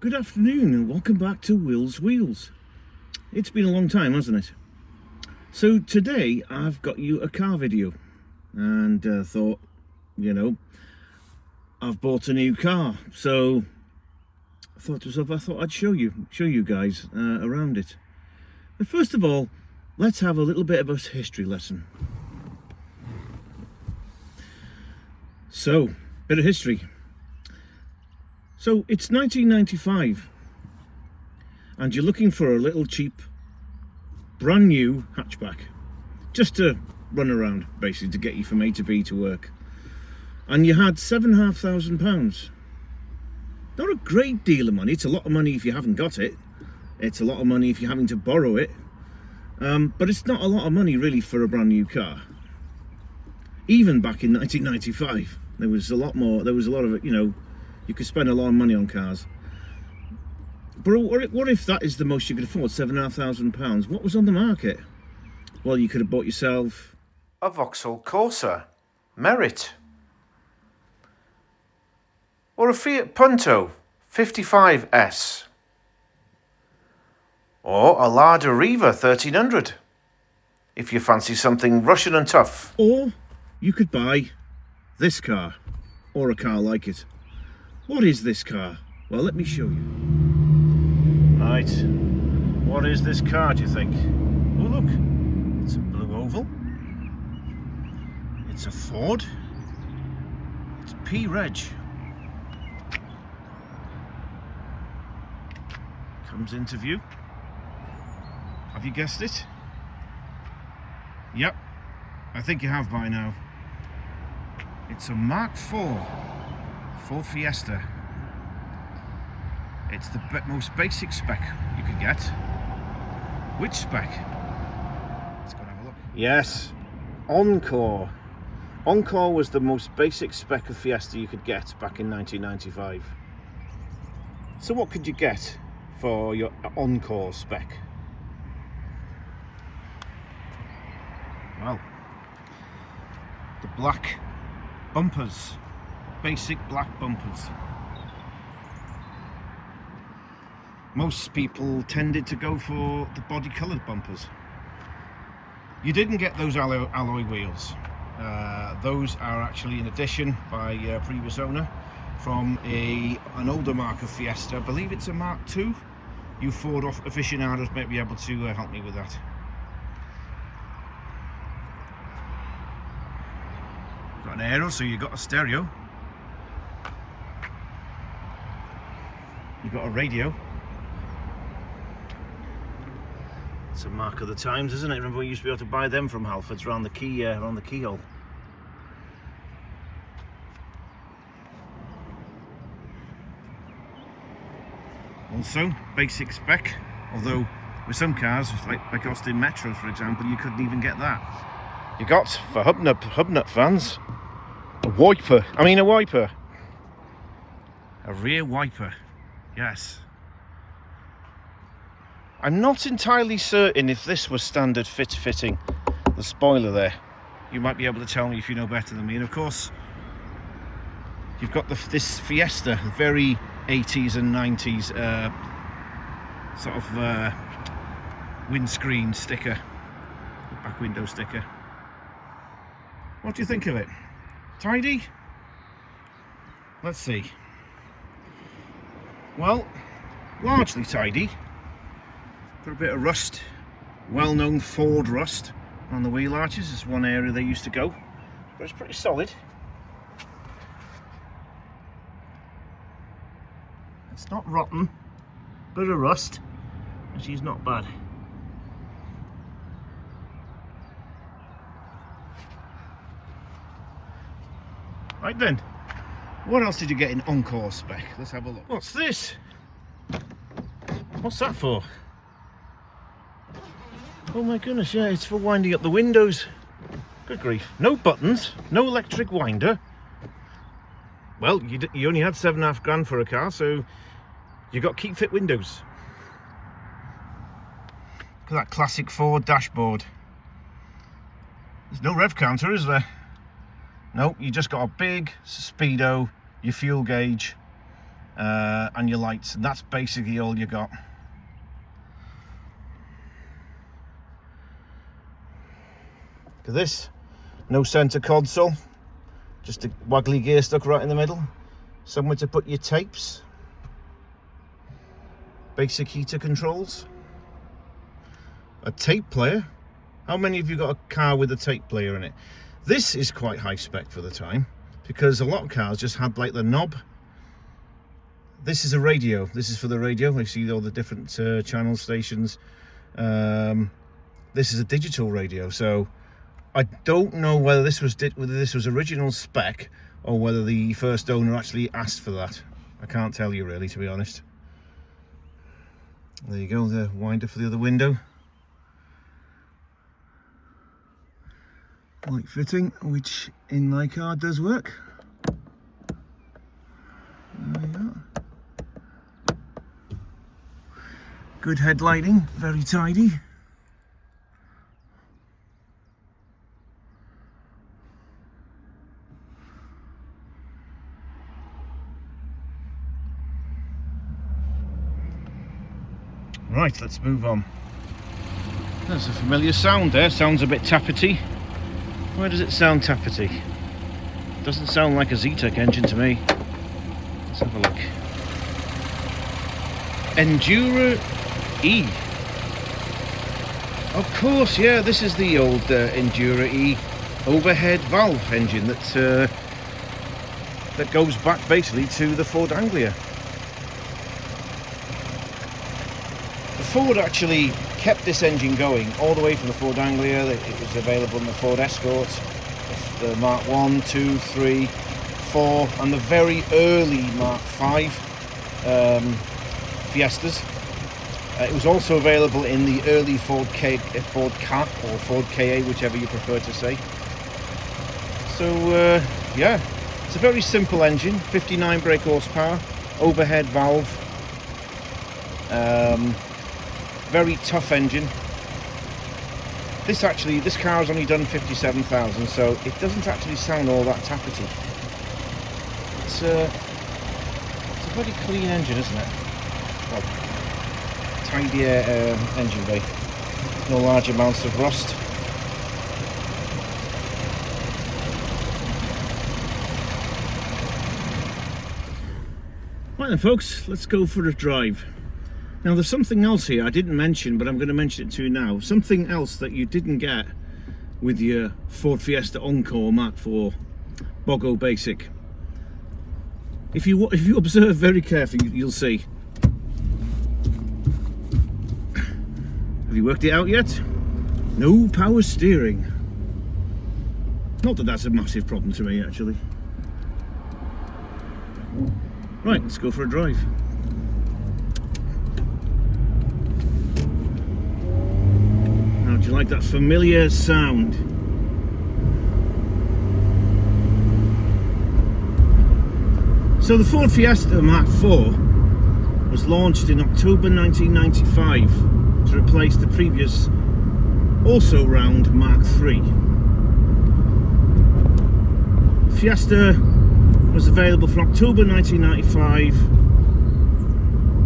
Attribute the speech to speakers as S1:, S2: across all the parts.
S1: Good afternoon and welcome back to Will's Wheels. It's been a long time, hasn't it? So today I've got you a car video and thought, I've bought a new car, so I thought to myself, I thought I'd show you guys around it. But first of all, let's have a little bit of a history lesson. So, bit of history. So it's 1995 and you're looking for a little cheap brand new hatchback just to run around, basically to get you from A to B to work, and you had £7,500. Not a great deal of money. It's a lot of money if you haven't got it. It's a lot of money if you're having to borrow it, but it's not a lot of money really for a brand new car. Even back in 1995 there was a lot of you could spend a lot of money on cars. But what if that is the most you could afford, £7,500? What was on the market? Well, you could have bought yourself
S2: a Vauxhall Corsa Merit, or a Fiat Punto 55S, or a Lada Riva 1300, if you fancy something Russian and tough.
S1: Or you could buy this car, or a car like it. What is this car? Well, let me show you. Right, what is this car, do you think? Oh look, it's a blue oval. It's a Ford. It's P-Reg. Comes into view. Have you guessed it? Yep, I think you have by now. It's a Mark IV Ford Fiesta. It's the most basic spec you could get. Which spec? Let's go and have a look. Yes, Encore. Encore was the most basic spec of Fiesta you could get back in 1995. So what could you get for your Encore spec? Well, the black bumpers. Basic black bumpers. Most people tended to go for the body coloured bumpers. You didn't get those alloy wheels. Those are actually an addition by previous owner from an older mark of Fiesta. I believe it's a Mark II. You Ford aficionados might be able to help me with that. Got an aero, so you got a stereo. You got a radio. It's a mark of the times, isn't it? Remember we used to be able to buy them from Halfords around the keyhole. Also, basic spec, although with some cars, like Austin Metros for example, you couldn't even get that. You got, for hub nut fans, a wiper. A rear wiper. Yes. I'm not entirely certain if this was standard fitting, the spoiler there. You might be able to tell me if you know better than me. And of course, you've got this Fiesta, very 80s and 90s sort of windscreen sticker, back window sticker. What do you think of it? Tidy? Let's see. Well, largely tidy. Got a bit of rust, well-known Ford rust on the wheel arches. It's one area they used to go, but it's pretty solid. It's not rotten, bit of rust, and she's not bad. Right then, what else did you get in Encore spec? Let's have a look. What's this? What's that for? Oh my goodness, yeah, it's for winding up the windows. Good grief. No buttons, no electric winder. Well, you only had £7,500 for a car, so you got keep fit windows. Look at that classic Ford dashboard. There's no rev counter, is there? No, you just got a big speedo, your fuel gauge, and your lights, and that's basically all you got. Look at this, no center console, just a waggly gear stuck right in the middle, somewhere to put your tapes, basic heater controls, a tape player. How many of you got a car with a tape player in it? This is quite high spec for the time, because a lot of cars just had like the knob. This is a radio. This is for the radio. You see all the different channel stations. This is a digital radio, so I don't know whether this was original spec or whether the first owner actually asked for that. I can't tell you really, to be honest. There you go, the winder for the other window. Light fitting, which in my car does work. There we are. Good headlighting, very tidy. Right, let's move on. There's a familiar sound there, sounds a bit tappety. Where does it sound tappety? Doesn't sound like a Zetec engine to me. Let's have a look. Endura E. Of course, yeah, this is the old Endura E overhead valve engine that goes back basically to the Ford Anglia. The Ford actually kept this engine going all the way from the Ford Anglia. It was available in the Ford Escort, the Mark 1, 2, 3, 4 and the very early Mark 5 Fiestas. It was also available in the early Ford Cap or Ford KA, whichever you prefer to say. So yeah, it's a very simple engine, 59 brake horsepower, overhead valve. Very tough engine. This car's only done 57,000, so it doesn't actually sound all that tappety. It's a very clean engine, isn't it? Well, tidier engine bay. No large amounts of rust. Right then folks, let's go for a drive. Now there's something else here I didn't mention, but I'm going to mention it to you now. Something else that you didn't get with your Ford Fiesta Encore Mark IV Bogo Basic. If you observe very carefully, you'll see. Have you worked it out yet? No power steering. Not that that's a massive problem to me, actually. Right, let's go for a drive. Now, do you like that familiar sound? So the Ford Fiesta Mark IV was launched in October 1995 to replace the previous, also round Mark III. Fiesta was available from October 1995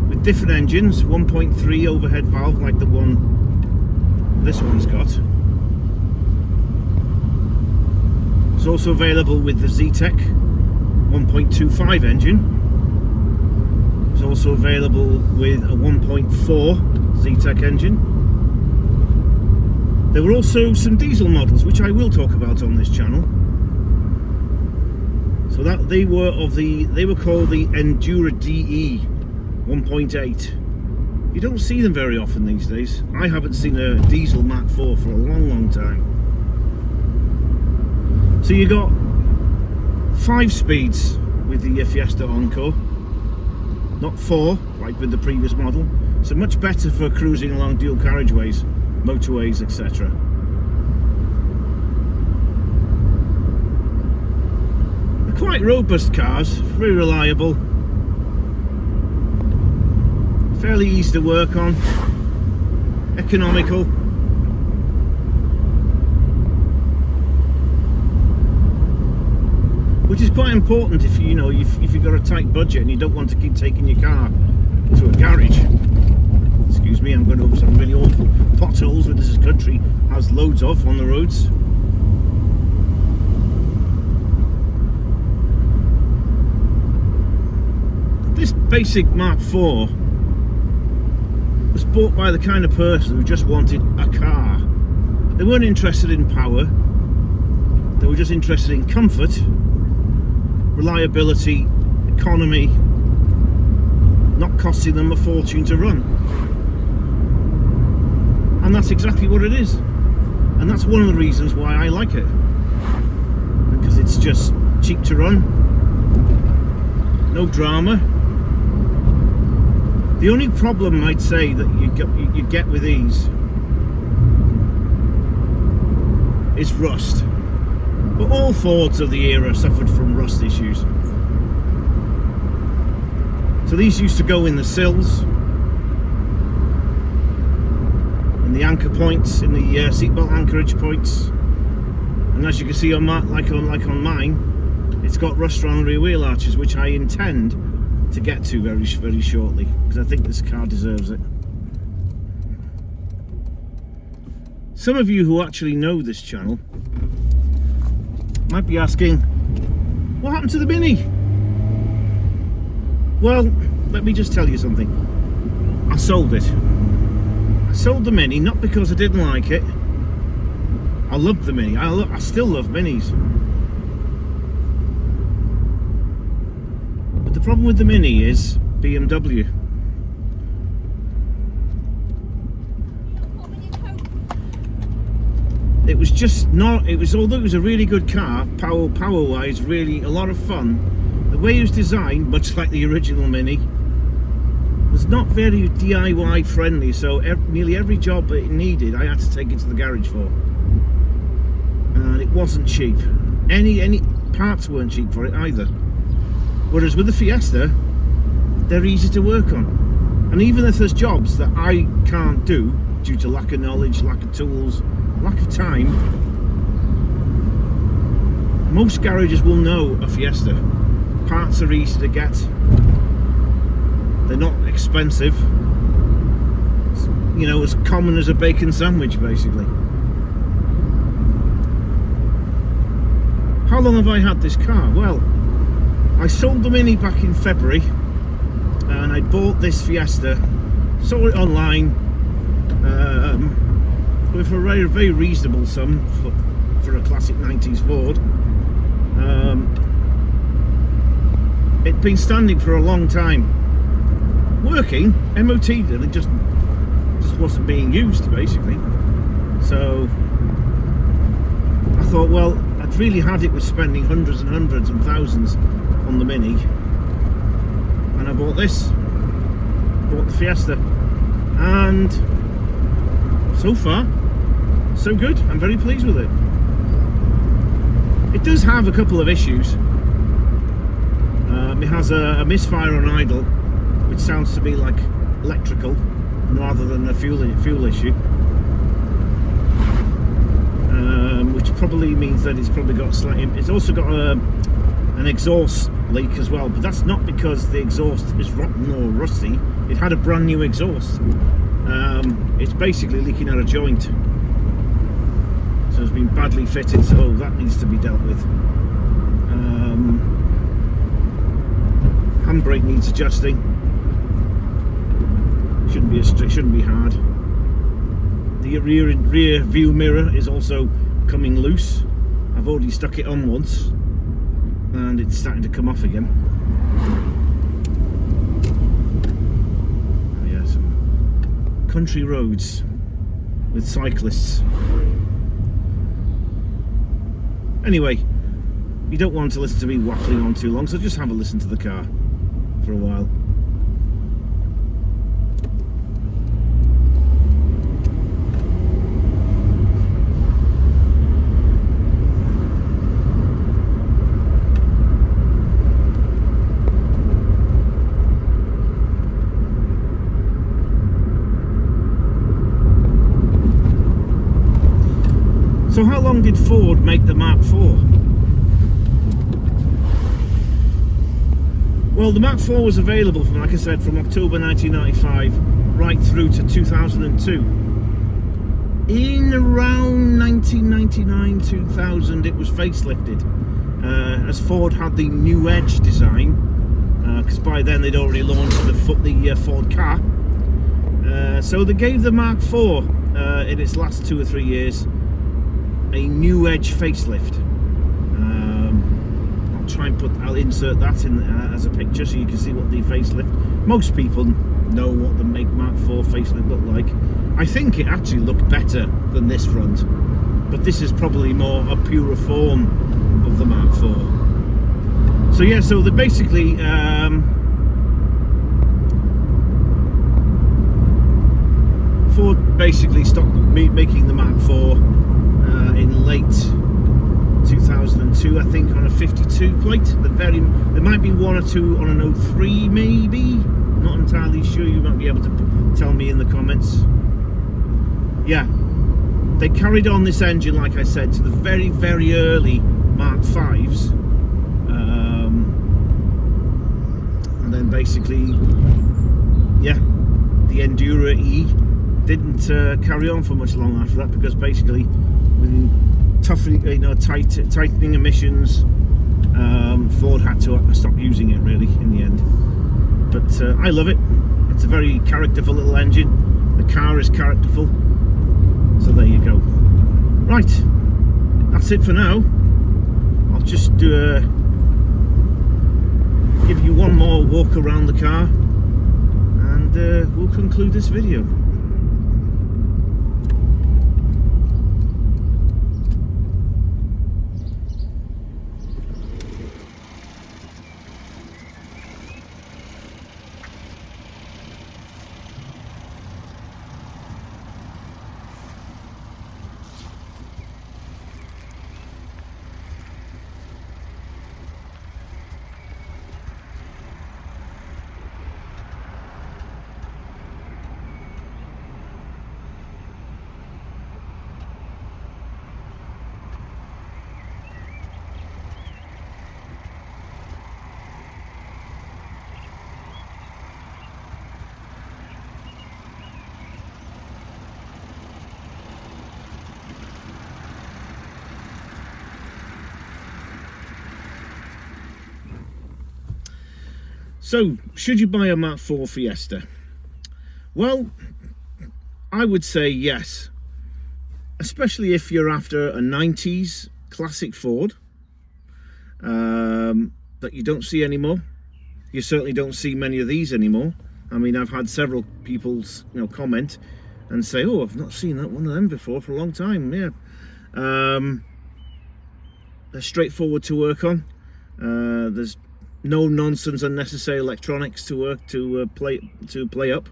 S1: with different engines, 1.3 overhead valve like the one this one's got. It's also available with the Zetec 1.25 engine. It's also available with a 1.4 Zetec engine. There were also some diesel models which I will talk about on this channel. So that they were called the Endura DE 1.8. You don't see them very often these days. I haven't seen a diesel Mark IV for a long time. So you got 5 speeds with the Fiesta Encore, not 4 like with the previous model. So much better for cruising along dual carriageways, motorways, etc. They're quite robust cars, very reliable, fairly easy to work on, economical. which is quite important if you know if you've got a tight budget and you don't want to keep taking your car to a garage. Excuse me, I'm going over some really awful potholes that this country has loads of on the roads. This basic Mark IV was bought by the kind of person who just wanted a car. They weren't interested in power, they were just interested in comfort, reliability, economy, not costing them a fortune to run. And that's exactly what it is. And that's one of the reasons why I like it. Because it's just cheap to run, no drama. The only problem I'd say that you get with these is rust. But all Fords of the era suffered from rust issues. So these used to go in the sills, in the anchor points, in the seatbelt anchorage points. And as you can see on like on mine, it's got rust around the rear wheel arches, which I intend to get to very shortly, because I think this car deserves it. Some of you who actually know this channel might be asking, what happened to the Mini? Well, let me just tell you something. I sold it. I sold the Mini not because I didn't like it. I loved the Mini. I still love Minis. But the problem with the Mini is BMW. It was just not, it was, although it was a really good car, power wise, really a lot of fun, the way it was designed, much like the original Mini, was not very DIY friendly, so nearly every job that it needed I had to take it to the garage for. And it wasn't cheap. Any parts weren't cheap for it either. Whereas with the Fiesta, they're easy to work on. And even if there's jobs that I can't do due to lack of knowledge, lack of tools, lack of time, most garages will know a Fiesta. Parts are easy to get, they're not expensive, you know, as common as a bacon sandwich basically. How long have I had this car? Well, I sold the Mini back in February and I bought this Fiesta, saw it online with a very reasonable sum for a classic 90s Ford. It'd been standing for a long time, working, MOT, it just wasn't being used basically. So I thought, well, I'd really had it with spending hundreds and hundreds and thousands on the Mini, and I bought the Fiesta, and so far so good. I'm very pleased with it. It does have a couple of issues. It has a misfire on idle, which sounds to me like electrical rather than a fuel issue, which probably means that it's probably got it's also got an exhaust leak as well, but that's not because the exhaust is rotten or rusty. It had a brand new exhaust. It's basically leaking out a joint, so it's been badly fitted, so that needs to be dealt with. Handbrake needs adjusting. Shouldn't be hard. The rear view mirror is also coming loose. I've already stuck it on once and it's starting to come off again. Oh yeah, some country roads with cyclists. Anyway, you don't want to listen to me waffling on too long, so just have a listen to the car for a while. So how long did Ford make the Mark IV? Well, the Mark IV was available from, like I said, from October 1995 right through to 2002. In around 1999-2000, it was facelifted, as Ford had the new Edge design, because by then they'd already launched the Ford Ka. So they gave the Mark IV, in its last 2 or 3 years, a new Edge facelift. I'll insert that in as a picture so you can see what the facelift. Most people know what the make Mark IV facelift looked like. I think it actually looked better than this front, but this is probably more a purer form of the Mark IV. So yeah, so they basically Ford basically stopped making the Mark IV in late 2002, I think, on a 52 plate. There might be 1 or 2 on an 03 maybe, not entirely sure. You might be able to tell me in the comments. Yeah, they carried on this engine, like I said, to the very, very early Mark V's, and then basically, yeah, the Endura E didn't carry on for much long after that, because basically tightening emissions, Ford had to stop using it really in the end. But I love it. It's a very characterful little engine. The car is characterful. So there you go. Right, that's it for now. I'll just give you one more walk around the car, and we'll conclude this video. So, should you buy a Mark IV Fiesta? Well, I would say yes, especially if you're after a 90s classic Ford that you don't see anymore. You certainly don't see many of these anymore. I mean, I've had several people, comment and say, "Oh, I've not seen one of them before for a long time." Yeah, they're straightforward to work on. There's no nonsense, unnecessary electronics to play up.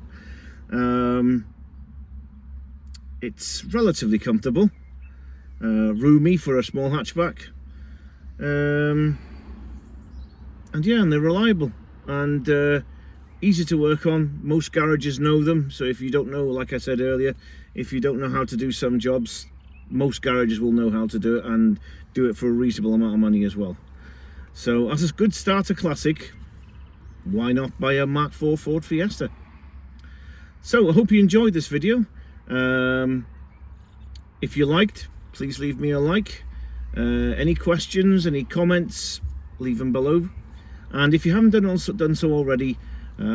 S1: It's relatively comfortable, roomy for a small hatchback, and yeah, and they're reliable and easy to work on. Most garages know them, so if you don't know, like I said earlier, if you don't know how to do some jobs, most garages will know how to do it, and do it for a reasonable amount of money as well. So as a good starter classic, why not buy a Mark IV Ford Fiesta? So I hope you enjoyed this video. If you liked, please leave me a like. Any questions, any comments, leave them below. And if you haven't done so already,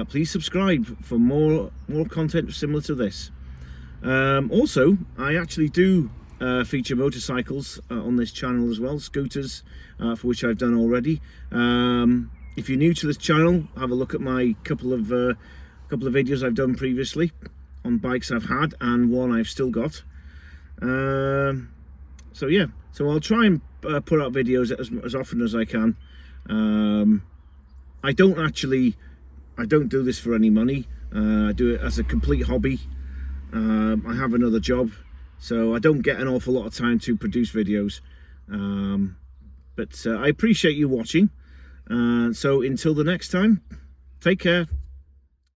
S1: please subscribe for more content similar to this. Also, I actually do feature motorcycles on this channel as well, scooters, for which I've done already. If you're new to this channel, have a look at my couple of videos I've done previously on bikes I've had and one I've still got. So yeah, so I'll try and put out videos as often as I can. I don't do this for any money. I do it as a complete hobby. I have another job, so I don't get an awful lot of time to produce videos. But I appreciate you watching. So until the next time, take care.